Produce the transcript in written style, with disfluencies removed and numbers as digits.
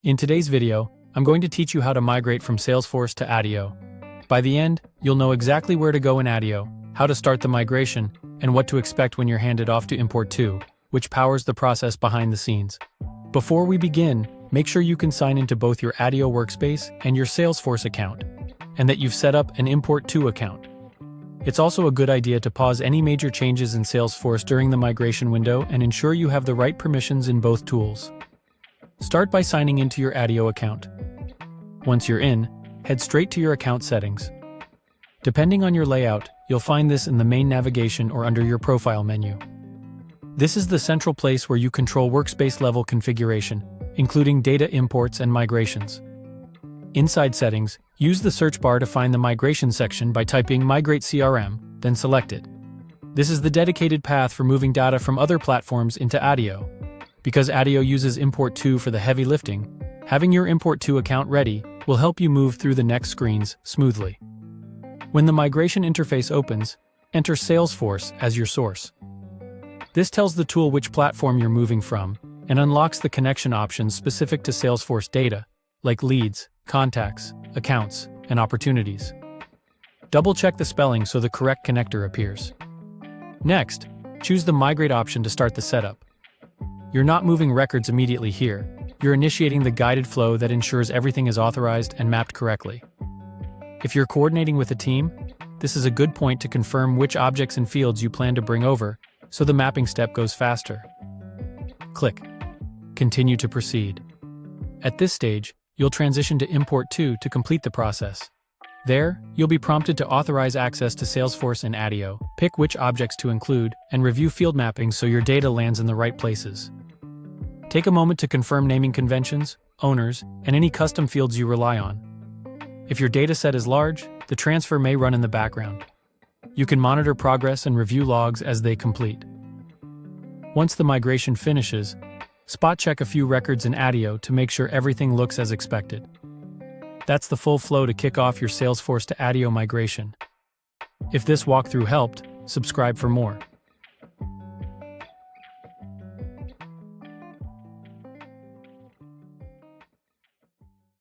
In today's video, I'm going to teach you how to migrate from Salesforce to Attio. By the end, you'll know exactly where to go in Attio, how to start the migration, and what to expect when you're handed off to Import 2, which powers the process behind the scenes. Before we begin, make sure you can sign into both your Attio Workspace and your Salesforce account, and that you've set up an Import 2 account. It's also a good idea to pause any major changes in Salesforce during the migration window and ensure you have the right permissions in both tools. Start by signing into your Attio account. Once you're in, head straight to your account settings. Depending on your layout, you'll find this in the main navigation or under your profile menu. This is the central place where you control workspace level configuration, including data imports and migrations. Inside settings, use the search bar to find the migration section by typing Migrate CRM, then select it. This is the dedicated path for moving data from other platforms into Attio. Because Attio uses Import 2 for the heavy lifting, having your Import 2 account ready will help you move through the next screens smoothly. When the migration interface opens, enter Salesforce as your source. This tells the tool which platform you're moving from and unlocks the connection options specific to Salesforce data, like leads, contacts, accounts, and opportunities. Double-check the spelling so the correct connector appears. Next, choose the Migrate option to start the setup. You're not moving records immediately here. You're initiating the guided flow that ensures everything is authorized and mapped correctly. If you're coordinating with a team, this is a good point to confirm which objects and fields you plan to bring over, so the mapping step goes faster. Click Continue to proceed. At this stage, you'll transition to Import 2 to complete the process. There, you'll be prompted to authorize access to Salesforce and Attio, pick which objects to include, and review field mapping so your data lands in the right places. Take a moment to confirm naming conventions, owners, and any custom fields you rely on. If your dataset is large, the transfer may run in the background. You can monitor progress and review logs as they complete. Once the migration finishes, spot check a few records in Attio to make sure everything looks as expected. That's the full flow to kick off your Salesforce to Attio migration. If this walkthrough helped, subscribe for more.